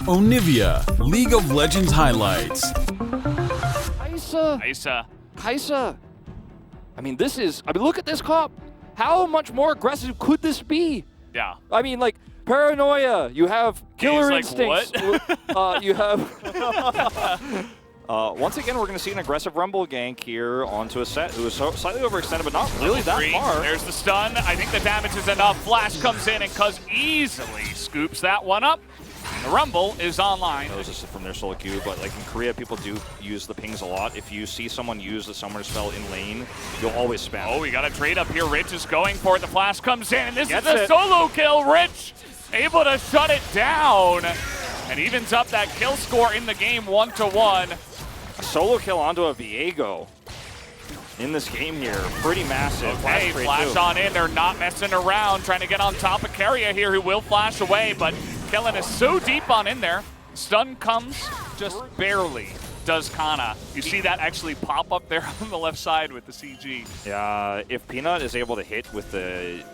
Onivia, League of Legends highlights. Kai'Sa. I mean, look at this comp. How much more aggressive could this be? Yeah. I mean, like, paranoia. You have killer instincts. What? You have... once again, we're going to see an aggressive Rumble gank here onto a set who is slightly overextended, but not really that far. There's the stun. I think the damage is enough. Flash comes in and Cuz easily scoops that one up. The Rumble is online. This is from their solo queue, but like in Korea, people do use the pings a lot. If you see someone use the summoner spell in lane, you'll always spam. Oh, we got a trade up here. Rich is going for it. The flash comes in, and this is a solo kill. Rich able to shut it down and evens up that kill score in the game 1-1. A solo kill onto a Viego in this game here. Pretty massive. Okay, flash on in. They're not messing around, trying to get on top of Keria here, who will flash away, but Kellen is so deep on in there. Stun comes just barely, does Kana. You see that actually pop up there on the left side with the CG. Yeah, if Peanut is able to hit with the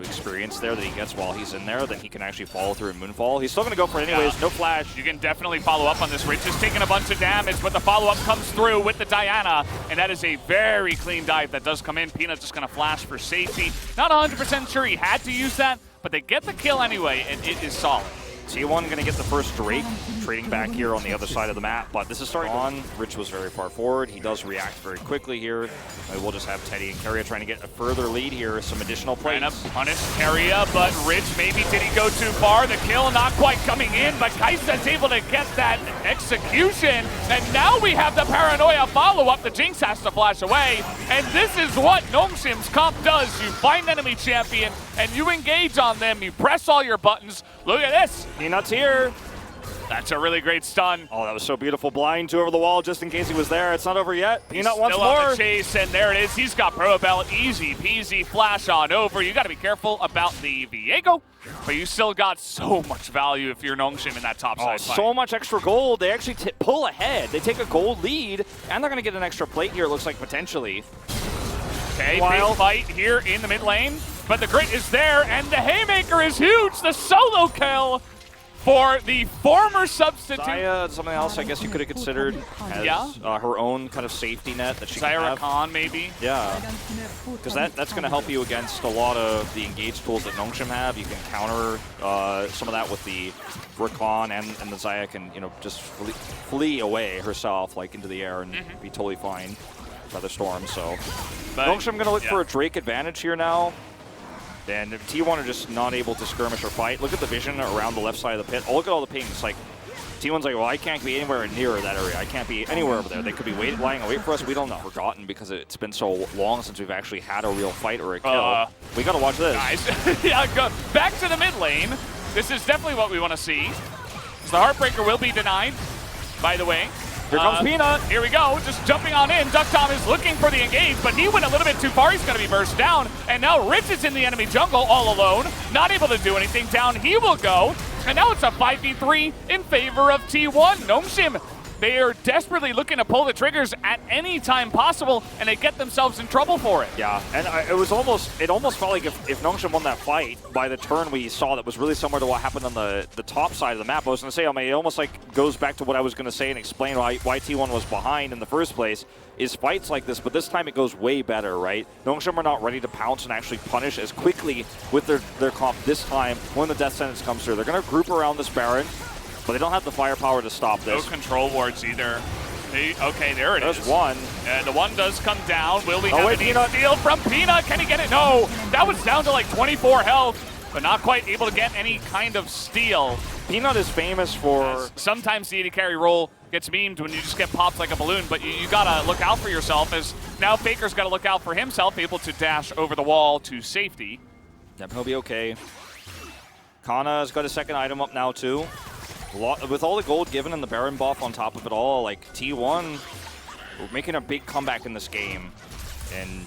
experience there that he gets while he's in there, then he can actually follow through and moonfall. He's still going to go for it anyways, no flash. You can definitely follow up on this. Rich is taking a bunch of damage, but the follow-up comes through with the Diana, and that is a very clean dive that does come in. Peanut just going to flash for safety. Not 100% sure he had to use that, but they get the kill anyway, and it is solid. T1 going to get the first Drake, trading back here on the other side of the map, but this is starting on. Rich was very far forward. He does react very quickly here. We'll just have Teddy and Keria trying to get a further lead here, some additional plays. Trying to punish Keria, but Rich, maybe did he go too far? The kill not quite coming in, but Kai'Sa's able to get that execution, and now we have the paranoia follow-up. The Jinx has to flash away, and this is what Nongshim's comp does. You find enemy champion, and you engage on them. You press all your buttons. Look at this. Peanut's here. That's a really great stun. Oh, that was so beautiful. Blind two over the wall just in case he was there. It's not over yet. Peanut once more. more. On the chase, and there it is. He's got Pro Belt. Easy peasy flash on over. You got to be careful about the Viego, but you still got so much value if you're Nongshim in that top side fight. So much extra gold. They actually pull ahead. They take a gold lead, and they're going to get an extra plate here, it looks like, potentially. Okay, big fight here in the mid lane, but the grit is there, and the haymaker is huge. The solo kill for the former substitute. Xayah, something else I guess you could have considered as her own kind of safety net that she can have. Khan, maybe? Yeah, because that's going to help you against a lot of the engage tools that Nongshim have. You can counter some of that with the Rakan, and the Xayah can just flee away herself like into the air and be totally fine by the storm. So Nongshim going to look for a Drake advantage here now. And T1 are just not able to skirmish or fight. Look at the vision around the left side of the pit. Oh, look at all the pings. Like, T1's like, well, I can't be anywhere near that area. I can't be anywhere over there. They could be lying in wait for us. We don't know. Forgotten because it's been so long since we've actually had a real fight or a kill. We got to watch this. Nice. Yeah, go back to the mid lane. This is definitely what we want to see. The Heartbreaker will be denied, by the way. Here comes Peanut. Here we go, just jumping on in. Duck Tom is looking for the engage, but he went a little bit too far. He's going to be burst down, and now Rich is in the enemy jungle all alone, not able to do anything. Down he will go, and now it's a 5v3 in favor of T1. Nongshim, they are desperately looking to pull the triggers at any time possible, and they get themselves in trouble for it. Yeah, and it almost felt like if Nongshim won that fight by the turn we saw, that was really similar to what happened on the top side of the map. I was going to say, I mean, it almost like goes back to what I was going to say and explain why T1 was behind in the first place, is fights like this, but this time it goes way better, right? Nongshim are not ready to pounce and actually punish as quickly with their comp this time when the death sentence comes through. They're going to group around this Baron, but they don't have the firepower to stop this. No control wards either. Okay, there it is. There's one. And the one does come down. Will we have any Peanut. steal from Peanut? Can he get it? No. That was down to like 24 health, but not quite able to get any kind of steal. Peanut is famous for... Sometimes the AD carry role gets memed when you just get popped like a balloon, but you gotta look out for yourself, as now Faker's gotta look out for himself, able to dash over the wall to safety. Yep, he'll be okay. Kana's got a second item up now too. With all the gold given and the Baron buff on top of it all, like T1, we're making a big comeback in this game. And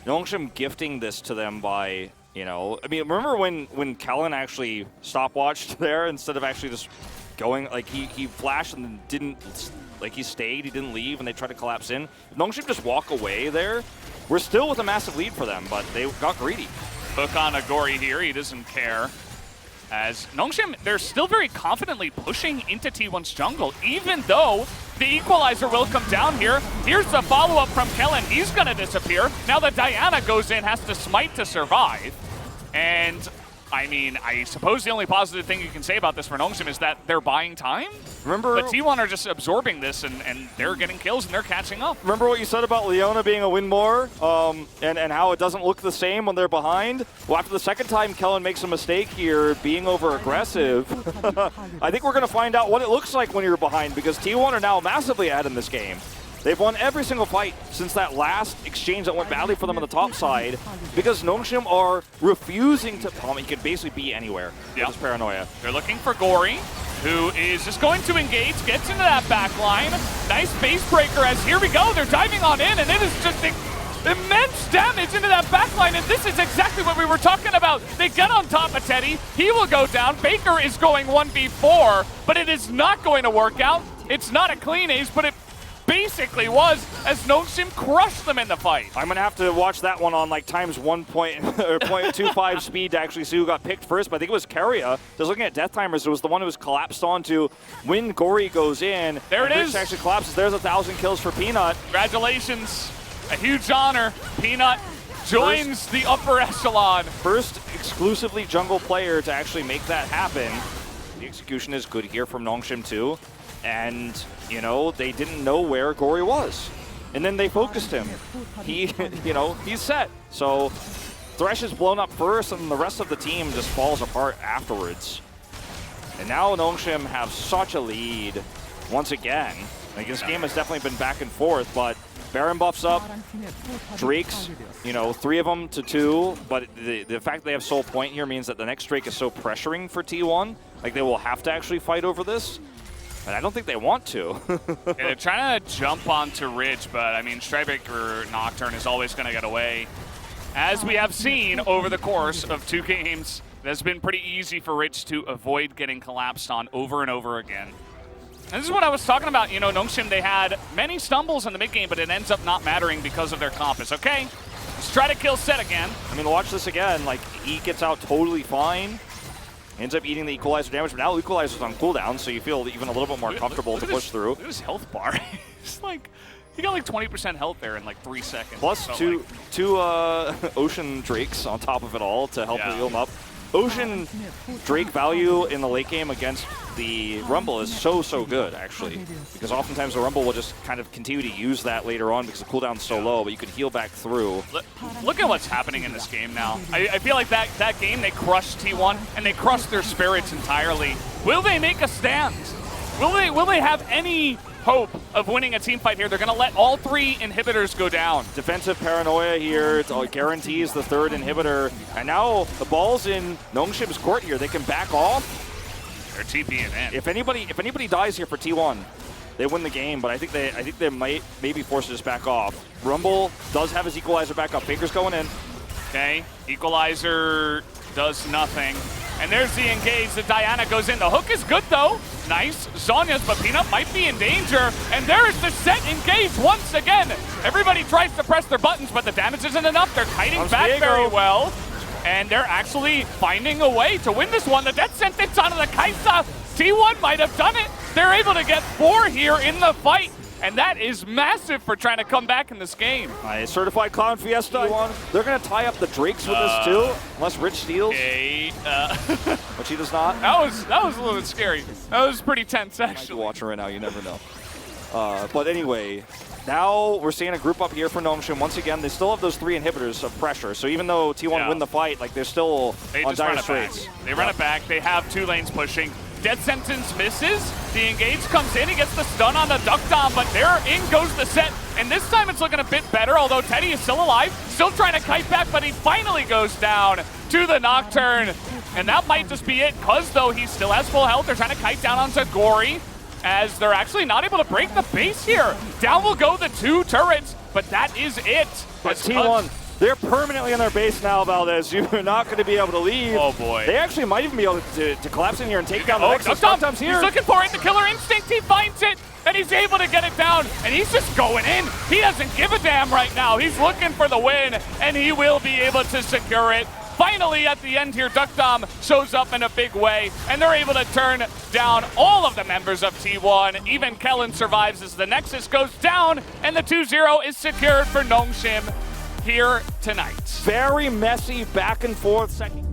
Nongshim gifting this to them by, I mean, remember when Kellen actually stopwatched there instead of actually just going, like he flashed and then didn't, like he stayed, he didn't leave, and they tried to collapse in. If Nongshim just walk away there, we're still with a massive lead for them, but they got greedy. Hook on Agori here, he doesn't care. As Nongshim, they're still very confidently pushing into T1's jungle, even though the equalizer will come down here. Here's the follow-up from Kellen. He's going to disappear. Now the Diana goes in, has to smite to survive. And, I mean, I suppose the only positive thing you can say about this for Nongshim is that they're buying time. Remember, but T1 are just absorbing this, and they're getting kills, and they're catching up. Remember what you said about Leona being a win more, and how it doesn't look the same when they're behind? Well, after the second time Kellen makes a mistake here, being over-aggressive, I think we're going to find out what it looks like when you're behind, because T1 are now massively ahead in this game. They've won every single fight since that last exchange that went badly for them on the top side, because Nongshim are refusing to... I mean, you could basically be anywhere with this paranoia. They're looking for Gory, who is just going to engage, gets into that back line. Nice base breaker as here we go. They're diving on in, and it is just immense damage into that back line, and this is exactly what we were talking about. They get on top of Teddy. He will go down. Baker is going 1v4, but it is not going to work out. It's not a clean ace, but it basically was, as Nongshim crushed them in the fight. I'm going to have to watch that one on like times 1.25 speed to actually see who got picked first, but I think it was Keria. Just looking at death timers, it was the one who was collapsed onto when Gory goes in. There it is. Actually collapses. There's 1,000 kills for Peanut. Congratulations. A huge honor. Peanut joins the upper echelon. First exclusively jungle player to actually make that happen. The execution is good here from Nongshim too. And, you know, they didn't know where Gory was. And then they focused him. He, you know, he's set. So Thresh is blown up first, and the rest of the team just falls apart afterwards. And now Nongshim have such a lead once again. Like, this game has definitely been back and forth, but Baron buffs up, Drake's, you know, 3 of them to 2, but the fact that they have Soul Point here means that the next Drake is so pressuring for T1. Like, they will have to actually fight over this. And I don't think they want to. Yeah, they're trying to jump onto Ridge, but I mean, Strybreaker Nocturne is always going to get away. As we have seen over the course of 2 games, it has been pretty easy for Ridge to avoid getting collapsed on over and over again. And this is what I was talking about. You know, Nongshim, they had many stumbles in the mid game, but it ends up not mattering because of their compass. Okay, let's try to kill Set again. I mean, watch this again. Like, he gets out totally fine. Ends up eating the equalizer damage, but now equalizer's on cooldown, so you feel even a little bit more comfortable to push through. Look at his health bar. It's like, he got like 20% health there in like 3 seconds. Plus two Ocean Drakes on top of it all to help heal him up. Ocean Drake value in the late game against the Rumble is so good, actually. Because oftentimes the Rumble will just kind of continue to use that later on because the cooldown's so low, but you can heal back through. Look at what's happening in this game now. I feel like that game, they crushed T1, and they crushed their spirits entirely. Will they make a stand? Will they have any hope of winning a team fight here? They're going to let all 3 inhibitors go down. Defensive paranoia here. It guarantees the 3rd inhibitor. And now the ball's in Nongshim's court here. They can back off. They're TPing in. If anybody dies here for T1, they win the game, but I think they might maybe force to just back off. Rumble does have his equalizer back up. Baker's going in. Okay, equalizer does nothing. And there's the engage. The Diana goes in. The hook is good, though. Nice. Zonya's, but Peanut might be in danger. And there is the Set engage once again. Everybody tries to press their buttons, but the damage isn't enough. They're kiting back very well. And they're actually finding a way to win this one. The death sentence onto the Kaisa. T1 might have done it. They're able to get 4 here in the fight. And that is massive for trying to come back in this game. Certified Clown Fiesta. They're going to tie up the Drakes with this too, unless Rich steals. Okay, which he does not. That was a little bit scary. That was pretty tense, actually. You're watching right now, you never know. But anyway, now we're seeing a group up here for Nongshim. Once again, they still have those 3 inhibitors of pressure. So even though T1 win the fight, like they're still on dire straits. They run it back. They have 2 lanes pushing. Death Sentence misses. The engage comes in. He gets the stun on the Duck Dom, but there in goes the Set. And this time it's looking a bit better, although Teddy is still alive. Still trying to kite back, but he finally goes down to the Nocturne. And that might just be it, because though he still has full health, they're trying to kite down onto Gory, as they're actually not able to break the base here. Down will go the 2 turrets, but that is it. But T1, they're permanently on their base now, Valdez. You're not going to be able to leave. Oh, boy. They actually might even be able to collapse in here and take down the Nexus. Duck Dom's here. He's looking for it. The Killer Instinct. He finds it, and he's able to get it down. And he's just going in. He doesn't give a damn right now. He's looking for the win, and he will be able to secure it. finally, at the end here, Duckdom shows up in a big way, and they're able to turn down all of the members of T1. Even Kellen survives as the Nexus goes down, and the 2-0 is secured for Nongshim here tonight. Very messy back and forth second.